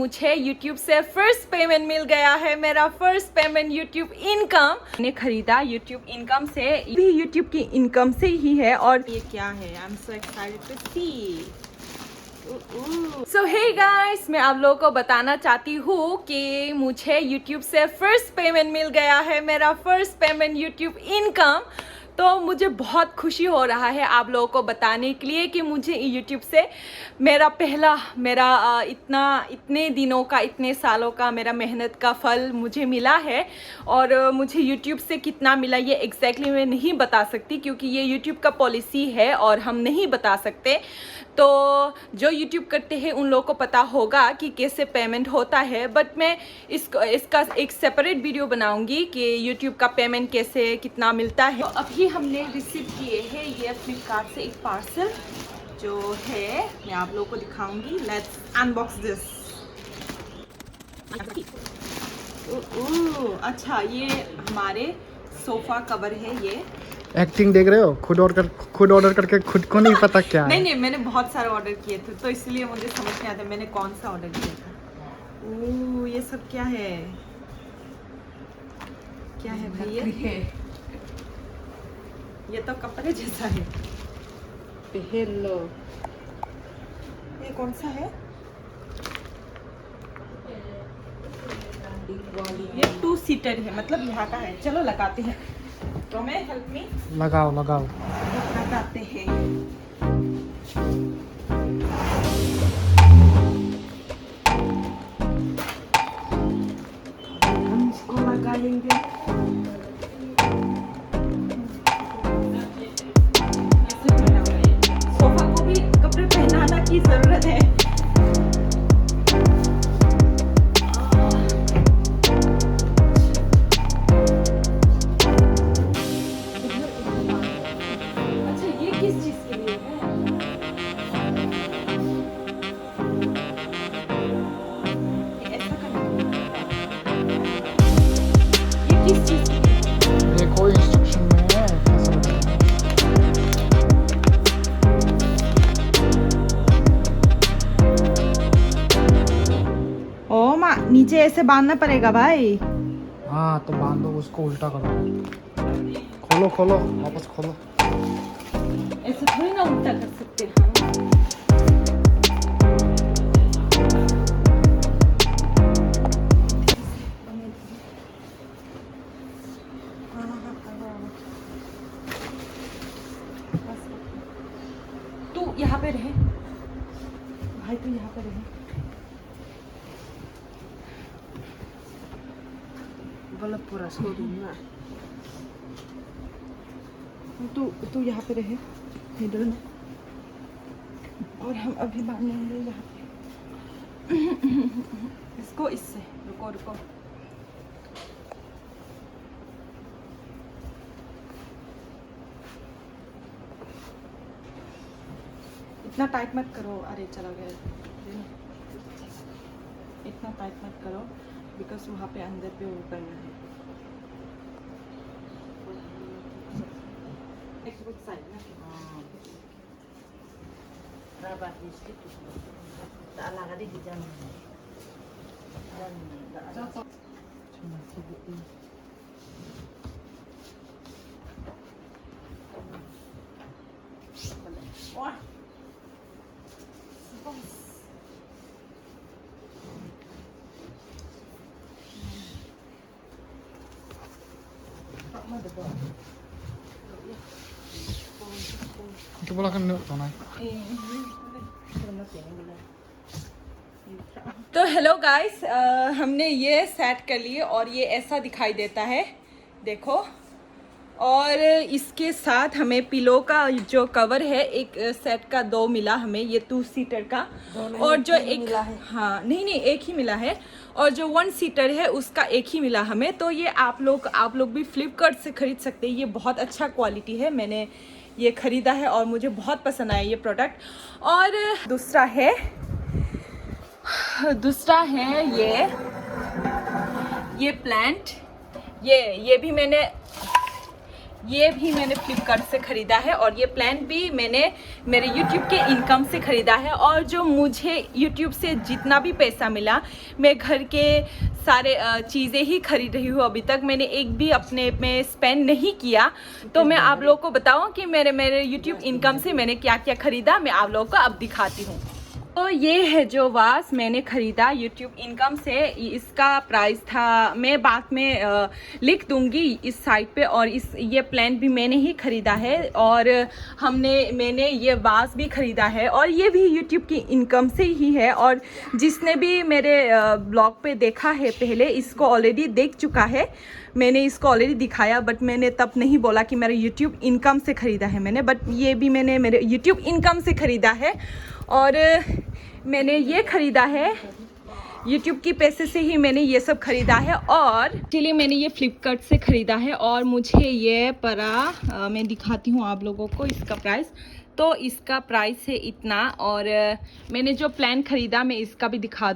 मुझे YouTube से first payment मिल गया है। मेरा फर्स्ट पेमेंट YouTube इनकम मैंने खरीदा YouTube इनकम से, भी YouTube की इनकम से ही है। और ये क्या है? I am so excited to see. So hey guys, मैं आप लोगों को बताना चाहती हूँ कि मुझे YouTube से फर्स्ट पेमेंट मिल गया है। मेरा फर्स्ट पेमेंट YouTube इनकम, तो मुझे बहुत खुशी हो रहा है आप लोगों को बताने के लिए कि मुझे YouTube से मेरा इतने दिनों का, इतने सालों का मेरा मेहनत का फल मुझे मिला है। और मुझे YouTube से कितना मिला ये एग्जैक्टली मैं नहीं बता सकती, क्योंकि ये YouTube का पॉलिसी है और हम नहीं बता सकते। तो जो YouTube करते हैं उन लोगों को पता होगा कि कैसे पेमेंट होता है। बट मैं इसका एक सेपरेट वीडियो बनाऊंगी कि YouTube का पेमेंट कैसे, कितना मिलता है। तो अभी हमने रिसीव किए हैं ये फ्लिपकार्ट से एक पार्सल जो है, मैं आप लोगों को दिखाऊंगी। Let's unbox this. अच्छा, ये हमारे सोफा कवर है। ये एक्टिंग देख रहे हो? खुद ऑर्डर करके खुद को नहीं पता क्या है। नहीं, मैंने बहुत सारे ऑर्डर किए थे, तो इसलिए मुझे समझ नहीं आता मैंने कौन सा ऑर्डर किया था। ओह, ये सब क्या है? क्या है भाई? ये तो कपड़े जैसा है। पहन लो। ये कौन सा है? ये 2 सीटर है, मतलब यहाँ का है। चलो लगाते हैं। तो मैं हेल्प मी। लगाओ लगाते हैं। हम इसको लगा लेंगे। सोफा को भी कपड़े पहनाना की जरूरत है। किस चीज के लिए है? ऐसा करना ये किस चीज के लिए है? ये कोई इंस्ट्रक्शन में है कैसे बताएं? ओ माँ, नीचे ऐसे बांधना पड़ेगा भाई। हाँ तो बांध दो उसको, उल्टा करो। खोलो वापस खोलो। ऐसे थोड़ी ना उल्टा कर सकते हैं। तू यहाँ पे रहे भाई, तू यहाँ पे रहे। गलत पूरा छोड़ूंगा। तू यहाँ पे रहे मिडल में, और हम अभी बांधेंगे यहाँ पे इसको इससे। रुको इतना टाइट मत करो। अरे चला गया। इतना टाइट मत करो, बिकॉज वहाँ पे अंदर पे वो करना है। Itu bola kan tonai. तो हेलो गाइस, हमने ये सेट कर लिए और ये ऐसा दिखाई देता है, देखो। और इसके साथ हमें पिलो का जो कवर है, एक सेट का 2 मिला हमें, ये 2 सीटर का। और जो एक मिला है, हाँ नहीं एक ही मिला है। और जो 1 सीटर है उसका एक ही मिला हमें। तो ये आप लोग भी फ्लिपकार्ट से खरीद सकते हैं। ये बहुत अच्छा क्वालिटी है, मैंने ये खरीदा है और मुझे बहुत पसंद आया ये प्रोडक्ट। और दूसरा है ये प्लांट। ये भी मैंने ये भी मैंने फ्लिपकार्ट से ख़रीदा है और ये प्लान भी मैंने मेरे YouTube के इनकम से ख़रीदा है। और जो मुझे YouTube से जितना भी पैसा मिला मैं घर के सारे चीज़ें ही खरीद रही हूँ। अभी तक मैंने एक भी अपने में स्पेंड नहीं किया। तो मैं आप लोगों को बताऊँ कि मेरे YouTube इनकम से मैंने क्या क्या ख़रीदा, मैं आप लोगों को अब दिखाती हूँ। तो ये है जो वास मैंने ख़रीदा YouTube इनकम से। इसका प्राइस था, मैं बाद में लिख दूंगी इस साइट पे। और ये प्लांट भी मैंने ही ख़रीदा है और मैंने ये वास भी ख़रीदा है और ये भी YouTube की इनकम से ही है। और जिसने भी मेरे ब्लॉग पे देखा है पहले, इसको ऑलरेडी देख चुका है। मैंने इसको ऑलरेडी दिखाया, बट मैंने तब नहीं बोला कि मेरे YouTube इनकम से ख़रीदा है मैंने। बट ये भी मैंने मेरे YouTube इनकम से ख़रीदा है और मैंने ये ख़रीदा है YouTube की पैसे से ही मैंने ये सब ख़रीदा है। और चलिए मैंने ये फ्लिपकार्ट से ख़रीदा है और मुझे ये पड़ा, मैं दिखाती हूँ आप लोगों को इसका प्राइस। तो इसका प्राइस है इतना। और मैंने जो प्लान ख़रीदा मैं इसका भी दिखा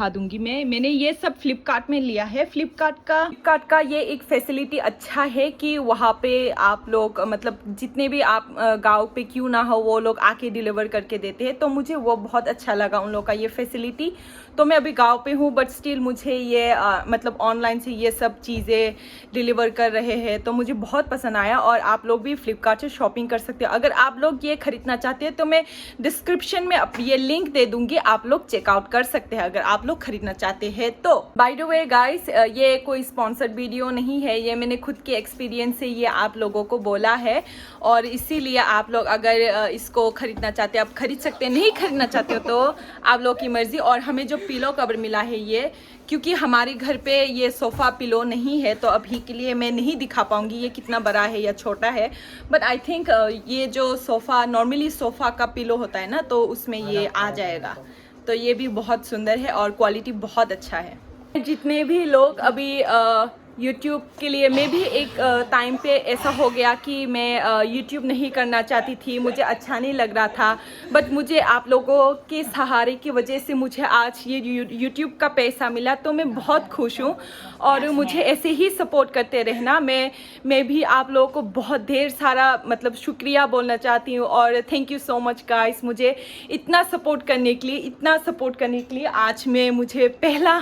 दूंगी, मैंने ये सब फ्लिपकार्ट में लिया है। फ्लिपकार्ट का ये एक फैसिलिटी अच्छा है कि वहाँ पे आप लोग मतलब जितने भी आप गांव पे क्यों ना हो वो लोग आके डिलीवर करके देते हैं। तो मुझे वो बहुत अच्छा लगा उन लोग का ये फैसिलिटी। तो मैं अभी गांव पे हूँ बट स्टिल मुझे ये मतलब ऑनलाइन से ये सब चीज़ें डिलीवर कर रहे हैं तो मुझे बहुत पसंद आया। और आप लोग भी फ्लिपकार्ट से शॉपिंग कर सकते हो। अगर आप लोग ये ख़रीदना चाहते हैं तो मैं डिस्क्रिप्शन में ये लिंक दे दूँगी, आप लोग चेकआउट कर सकते हैं अगर आप लोग ख़रीदना चाहते हैं तो। बाय द वे गाइस, ये कोई स्पॉन्सर्ड वीडियो नहीं है, ये मैंने खुद के एक्सपीरियंस से ये आप लोगों को बोला है। और इसीलिए आप लोग अगर इसको ख़रीदना चाहते हैं आप ख़रीद सकते हैं, नहीं ख़रीदना चाहते हो तो आप लोग की मर्ज़ी। और हमें जो पिलो कवर मिला है ये, क्योंकि हमारे घर पे ये सोफ़ा पिलो नहीं है तो अभी के लिए मैं नहीं दिखा पाऊँगी ये कितना बड़ा है या छोटा है। बट आई थिंक ये जो सोफ़ा नॉर्मली सोफ़ा का पिलो होता है ना तो उसमें ये आ जाएगा। तो ये भी बहुत सुंदर है और क्वालिटी बहुत अच्छा है। जितने भी लोग अभी YouTube के लिए, मैं भी एक टाइम पे ऐसा हो गया कि मैं YouTube नहीं करना चाहती थी, मुझे अच्छा नहीं लग रहा था। बट मुझे आप लोगों के सहारे की वजह से मुझे आज ये YouTube का पैसा मिला तो मैं बहुत खुश हूँ। और मुझे ऐसे ही सपोर्ट करते रहना। मैं भी आप लोगों को बहुत ढेर सारा मतलब शुक्रिया बोलना चाहती हूँ। और thank you so much guys, मुझे इतना सपोर्ट करने के लिए आज मुझे पहला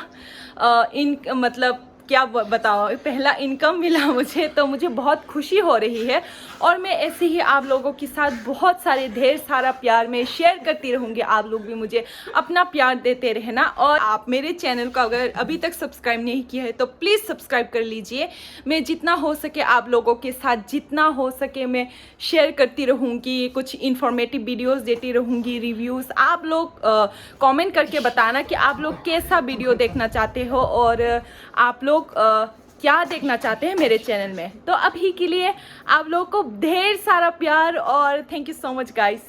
मतलब क्या बताओ, पहला इनकम मिला मुझे तो मुझे बहुत खुशी हो रही है। और मैं ऐसे ही आप लोगों के साथ बहुत सारे ढेर सारा प्यार में शेयर करती रहूँगी। आप लोग भी मुझे अपना प्यार देते रहना। और आप मेरे चैनल को अगर अभी तक सब्सक्राइब नहीं किया है तो प्लीज़ सब्सक्राइब कर लीजिए। मैं जितना हो सके आप लोगों के साथ जितना हो सके मैं शेयर करती रहूँगी, कुछ इन्फॉर्मेटिव वीडियोज़ देती रहूँगी, रिव्यूज़। आप लोग कॉमेंट करके बताना कि आप लोग कैसा वीडियो देखना चाहते हो और आप लोग क्या देखना चाहते हैं मेरे चैनल में। तो अभी के लिए आप लोगों को ढेर सारा प्यार और thank you so much guys.